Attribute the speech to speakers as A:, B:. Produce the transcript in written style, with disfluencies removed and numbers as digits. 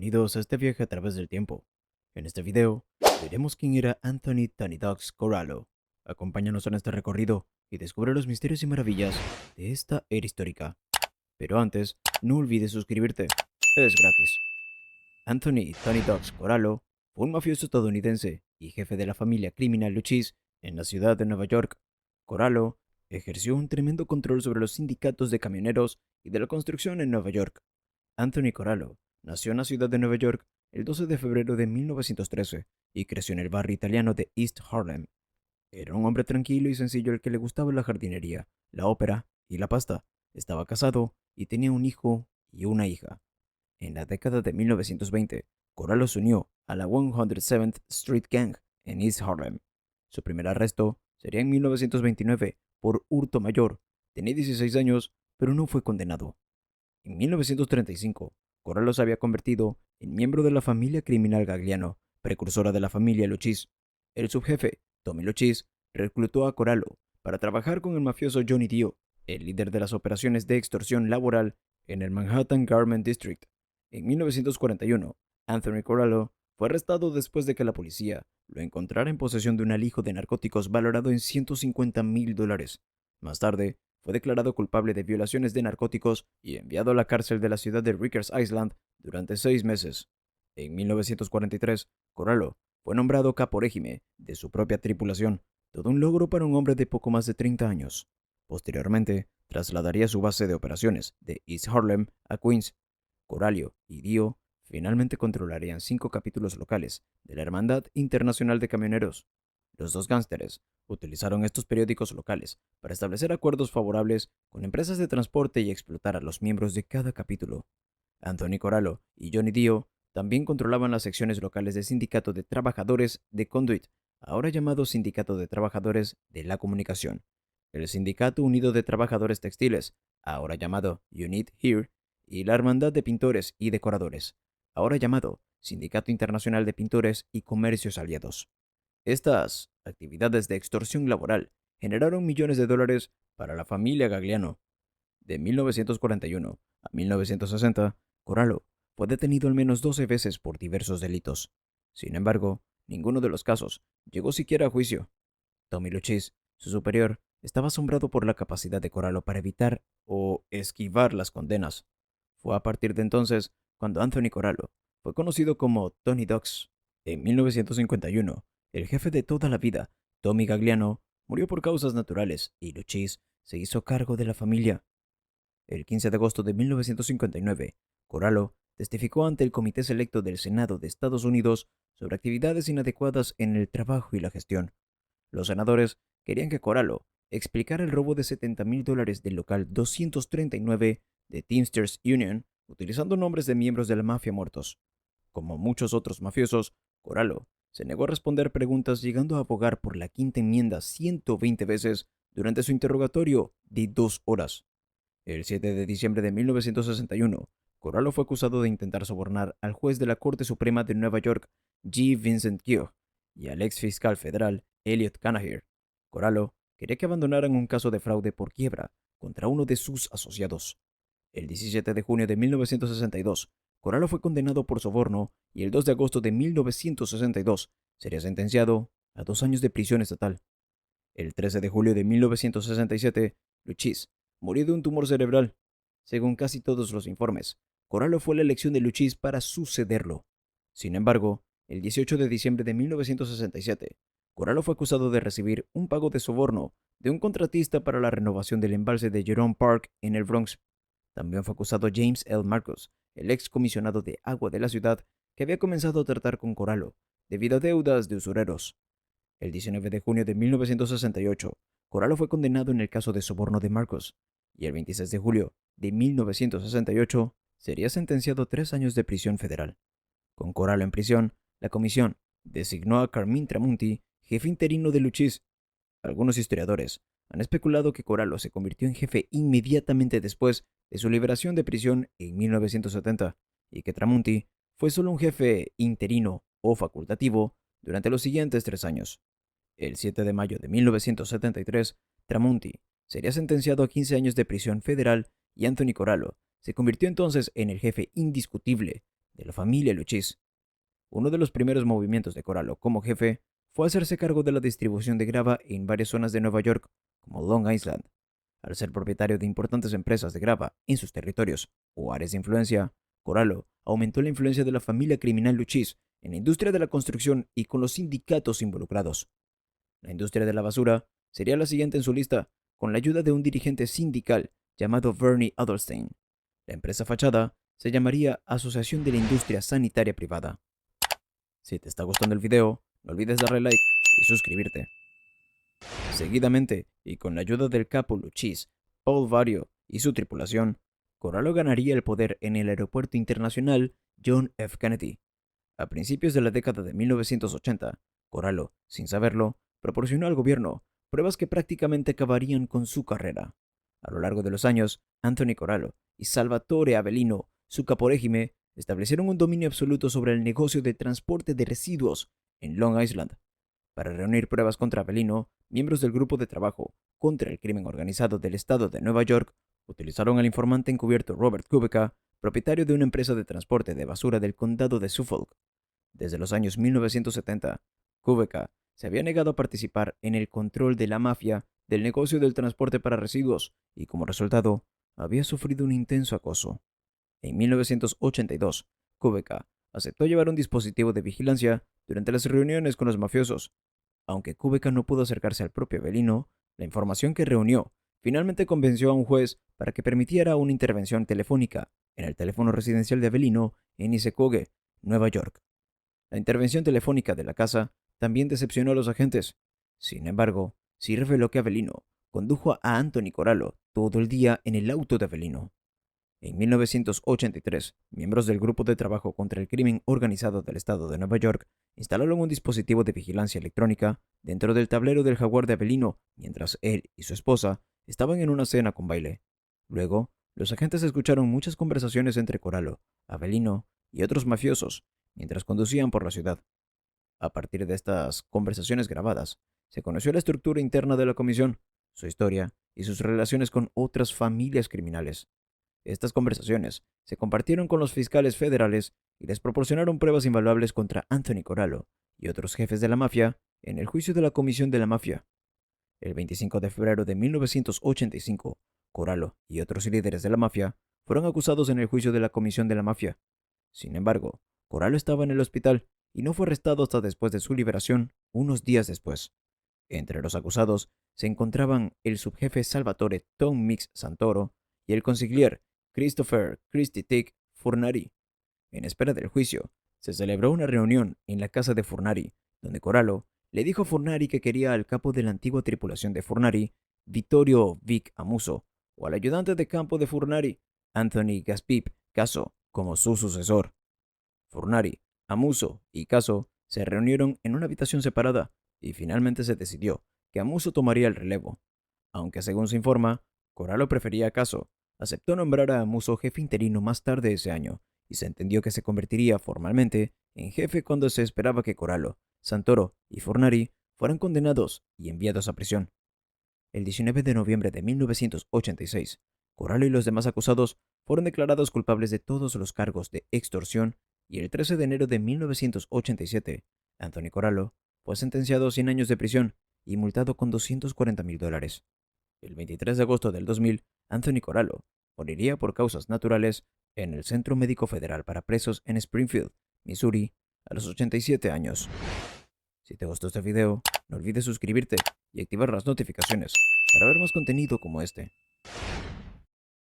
A: Bienvenidos a este viaje a través del tiempo. En este video, veremos quién era Anthony "Tony Dogs" Corallo. Acompáñanos en este recorrido y descubre los misterios y maravillas de esta era histórica. Pero antes, no olvides suscribirte. Es gratis. Anthony "Tony Dogs" Corallo fue un mafioso estadounidense y jefe de la familia criminal Luchis en la ciudad de Nueva York. Corallo ejerció un tremendo control sobre los sindicatos de camioneros y de la construcción en Nueva York. Anthony Corallo nació en la ciudad de Nueva York el 12 de febrero de 1913 y creció en el barrio italiano de East Harlem. Era un hombre tranquilo y sencillo al que le gustaba la jardinería, la ópera y la pasta. Estaba casado y tenía un hijo y una hija. En la década de 1920, Corallo se unió a la 107th Street Gang en East Harlem. Su primer arresto sería en 1929 por hurto mayor. Tenía 16 años, pero no fue condenado. En 1935, Corallo se había convertido en miembro de la familia criminal Gagliano, precursora de la familia Luchis. El subjefe, Tommy Luchis, reclutó a Corallo para trabajar con el mafioso Johnny Dio, el líder de las operaciones de extorsión laboral en el Manhattan Garment District. En 1941, Anthony Corallo fue arrestado después de que la policía lo encontrara en posesión de un alijo de narcóticos valorado en $150,000. Más tarde, fue declarado culpable de violaciones de narcóticos y enviado a la cárcel de la ciudad de Rikers Island durante 6 meses. En 1943, Corallo fue nombrado capo régimen de su propia tripulación, todo un logro para un hombre de poco más de 30 años. Posteriormente, trasladaría su base de operaciones de East Harlem a Queens. Corallo y Dio finalmente controlarían 5 capítulos locales de la Hermandad Internacional de Camioneros. Los dos gánsteres utilizaron estos periódicos locales para establecer acuerdos favorables con empresas de transporte y explotar a los miembros de cada capítulo. Anthony Corallo y Johnny Dio también controlaban las secciones locales del Sindicato de Trabajadores de Conduit, ahora llamado Sindicato de Trabajadores de la Comunicación, el Sindicato Unido de Trabajadores Textiles, ahora llamado Unit Here, y la Hermandad de Pintores y Decoradores, ahora llamado Sindicato Internacional de Pintores y Comercios Aliados. Estas actividades de extorsión laboral generaron millones de dólares para la familia Gagliano. De 1941 a 1960, Corallo fue detenido al menos 12 veces por diversos delitos. Sin embargo, ninguno de los casos llegó siquiera a juicio. Tommy Luchis, su superior, estaba asombrado por la capacidad de Corallo para evitar o esquivar las condenas. Fue a partir de entonces cuando Anthony Corallo fue conocido como Tony Dogs. En 1951, el jefe de toda la vida, Tommy Gagliano, murió por causas naturales y Luchis se hizo cargo de la familia. El 15 de agosto de 1959, Corallo testificó ante el Comité Selecto del Senado de Estados Unidos sobre actividades inadecuadas en el trabajo y la gestión. Los senadores querían que Corallo explicara el robo de $70,000 del local 239 de Teamsters Union utilizando nombres de miembros de la mafia muertos. Como muchos otros mafiosos, Corallo se negó a responder preguntas, llegando a abogar por la quinta enmienda 120 veces durante su interrogatorio de 2 horas. El 7 de diciembre de 1961, Corallo fue acusado de intentar sobornar al juez de la Corte Suprema de Nueva York, G. Vincent Keogh, y al ex fiscal federal, Elliot Canaher. Corallo quería que abandonaran un caso de fraude por quiebra contra uno de sus asociados. El 17 de junio de 1962, Corallo fue condenado por soborno y el 2 de agosto de 1962 sería sentenciado a 2 años de prisión estatal. El 13 de julio de 1967, Luchis murió de un tumor cerebral. Según casi todos los informes, Corallo fue la elección de Luchis para sucederlo. Sin embargo, el 18 de diciembre de 1967, Corallo fue acusado de recibir un pago de soborno de un contratista para la renovación del embalse de Jerome Park en el Bronx. También fue acusado James L. Marcos, el ex comisionado de agua de la ciudad, que había comenzado a tratar con Corallo debido a deudas de usureros. El 19 de junio de 1968, Corallo fue condenado en el caso de soborno de Marcos, y el 26 de julio de 1968 sería sentenciado a 3 años de prisión federal. Con Corallo en prisión, la comisión designó a Carmine Tramunti jefe interino de Luchis. Algunos historiadores han especulado que Corallo se convirtió en jefe inmediatamente después de su liberación de prisión en 1970 y que Tramunti fue solo un jefe interino o facultativo durante los siguientes 3 años. El 7 de mayo de 1973, Tramunti sería sentenciado a 15 años de prisión federal y Anthony Corallo se convirtió entonces en el jefe indiscutible de la familia Luchis. Uno de los primeros movimientos de Corallo como jefe fue hacerse cargo de la distribución de grava en varias zonas de Nueva York, como Long Island. Al ser propietario de importantes empresas de grava en sus territorios o áreas de influencia, Corallo aumentó la influencia de la familia criminal Luchis en la industria de la construcción y con los sindicatos involucrados. La industria de la basura sería la siguiente en su lista, con la ayuda de un dirigente sindical llamado Bernie Adelstein. La empresa fachada se llamaría Asociación de la Industria Sanitaria Privada. Si te está gustando el video, no olvides darle like y suscribirte. Seguidamente, y con la ayuda del capo Luchis, Paul Vario y su tripulación, Corallo ganaría el poder en el aeropuerto internacional John F. Kennedy. A principios de la década de 1980, Corallo, sin saberlo, proporcionó al gobierno pruebas que prácticamente acabarían con su carrera. A lo largo de los años, Anthony Corallo y Salvatore Avellino, su caporegime, establecieron un dominio absoluto sobre el negocio de transporte de residuos en Long Island. Para reunir pruebas contra Avellino, miembros del grupo de trabajo contra el crimen organizado del estado de Nueva York utilizaron al informante encubierto Robert Kubica, propietario de una empresa de transporte de basura del condado de Suffolk. Desde los años 1970, Kubica se había negado a participar en el control de la mafia del negocio del transporte para residuos y como resultado había sufrido un intenso acoso. En 1982, Kubica aceptó llevar un dispositivo de vigilancia durante las reuniones con los mafiosos. Aunque Kubica no pudo acercarse al propio Avellino, la información que reunió finalmente convenció a un juez para que permitiera una intervención telefónica en el teléfono residencial de Avellino en Issaquah, Nueva York. La intervención telefónica de la casa también decepcionó a los agentes. Sin embargo, sí reveló que Avellino condujo a Anthony Corallo todo el día en el auto de Avellino. En 1983, miembros del Grupo de Trabajo contra el Crimen Organizado del Estado de Nueva York instalaron un dispositivo de vigilancia electrónica dentro del tablero del Jaguar de Avellino mientras él y su esposa estaban en una cena con baile. Luego, los agentes escucharon muchas conversaciones entre Corallo, Avellino y otros mafiosos mientras conducían por la ciudad. A partir de estas conversaciones grabadas, se conoció la estructura interna de la comisión, su historia y sus relaciones con otras familias criminales. Estas conversaciones se compartieron con los fiscales federales y les proporcionaron pruebas invaluables contra Anthony Corallo y otros jefes de la mafia en el juicio de la Comisión de la Mafia. El 25 de febrero de 1985, Corallo y otros líderes de la mafia fueron acusados en el juicio de la Comisión de la Mafia. Sin embargo, Corallo estaba en el hospital y no fue arrestado hasta después de su liberación, unos días después. Entre los acusados se encontraban el subjefe Salvatore Tom Mix Santoro y el consigliere Christopher Christy Tick Furnari. En espera del juicio, se celebró una reunión en la casa de Furnari, donde Corallo le dijo a Furnari que quería al capo de la antigua tripulación de Furnari, Vittorio Vic Amuso, o al ayudante de campo de Furnari, Anthony Gaspip Caso, como su sucesor. Furnari, Amuso y Caso se reunieron en una habitación separada y finalmente se decidió que Amuso tomaría el relevo. Aunque según se informa, Corallo prefería a Caso, aceptó nombrar a Amuso jefe interino más tarde ese año y se entendió que se convertiría formalmente en jefe cuando se esperaba que Corallo, Santoro y Furnari fueran condenados y enviados a prisión. El 19 de noviembre de 1986, Corallo y los demás acusados fueron declarados culpables de todos los cargos de extorsión y el 13 de enero de 1987, Anthony Corallo fue sentenciado a 100 años de prisión y multado con $240,000. El 23 de agosto del 2000, Anthony Corallo moriría por causas naturales en el Centro Médico Federal para Presos en Springfield, Missouri, a los 87 años. Si te gustó este video, no olvides suscribirte y activar las notificaciones para ver más contenido como este.